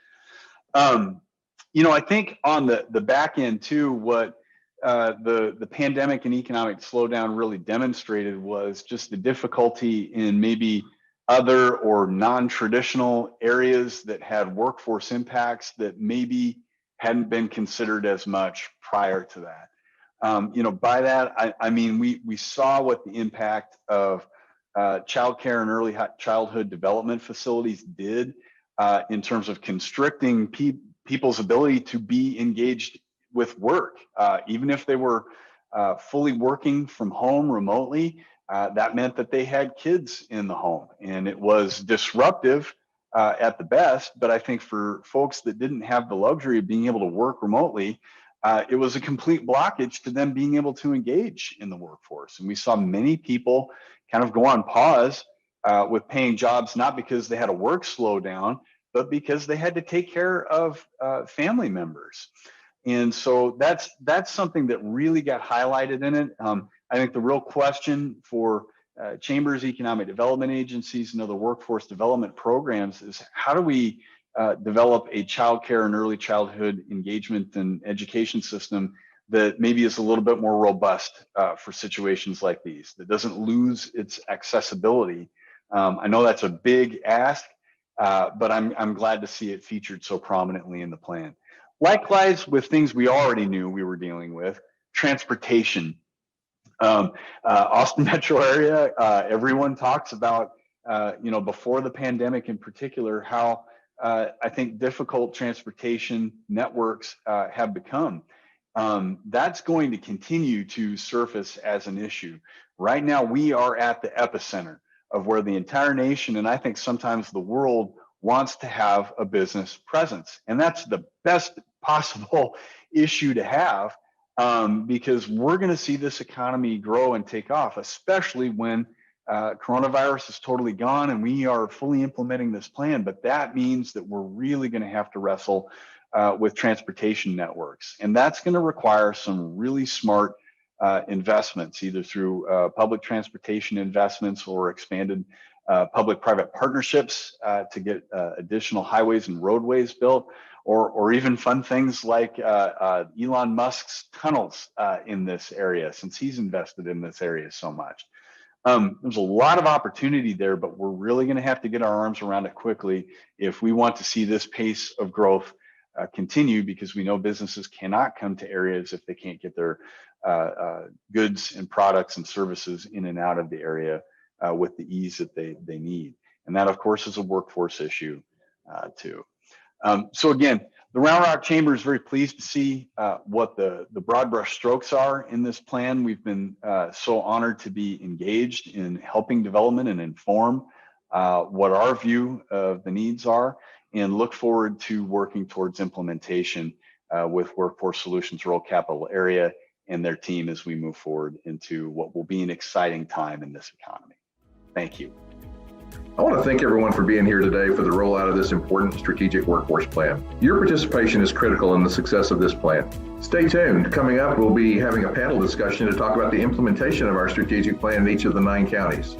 I think on the back end too, what the pandemic and economic slowdown really demonstrated was just the difficulty in maybe other or non-traditional areas that had workforce impacts that maybe hadn't been considered as much prior to that. By that, I mean, we saw what the impact of childcare and early childhood development facilities did in terms of constricting people's ability to be engaged with work, even if they were fully working from home remotely. That meant that they had kids in the home, and it was disruptive at the best. But I think for folks that didn't have the luxury of being able to work remotely, it was a complete blockage to them being able to engage in the workforce. And we saw many people kind of go on pause with paying jobs, not because they had a work slowdown, but because they had to take care of family members. And so that's something that really got highlighted in it. I think the real question for chambers, economic development agencies, and other workforce development programs is how do we develop a child care and early childhood engagement and education system that maybe is a little bit more robust for situations like these, that doesn't lose its accessibility. I know that's a big ask, but I'm glad to see it featured so prominently in the plan. Likewise, with things we already knew we were dealing with, transportation. Austin metro area, everyone talks about, before the pandemic in particular, how I think difficult transportation networks have become. That's going to continue to surface as an issue. Right now, we are at the epicenter of where the entire nation, and I think sometimes the world, wants to have a business presence. And that's the best possible issue to have, because we're going to see this economy grow and take off, especially when coronavirus is totally gone and we are fully implementing this plan. But that means that we're really going to have to wrestle with transportation networks. And that's going to require some really smart investments, either through public transportation investments or expanded public-private partnerships to get additional highways and roadways built, or even fun things like Elon Musk's tunnels in this area, since he's invested in this area so much. There's a lot of opportunity there, but we're really going to have to get our arms around it quickly if we want to see this pace of growth continue, because we know businesses cannot come to areas if they can't get their goods and products and services in and out of the area with the ease that they need. And that, of course, is a workforce issue too. So again, the Round Rock Chamber is very pleased to see what the broad brush strokes are in this plan. We've been so honored to be engaged in helping development and inform what our view of the needs are, and look forward to working towards implementation with Workforce Solutions Rural Capital Area and their team as we move forward into what will be an exciting time in this economy. Thank you. I want to thank everyone for being here today for the rollout of this important strategic workforce plan. Your participation is critical in the success of this plan. Stay tuned. Coming up, we'll be having a panel discussion to talk about the implementation of our strategic plan in each of the 9 counties.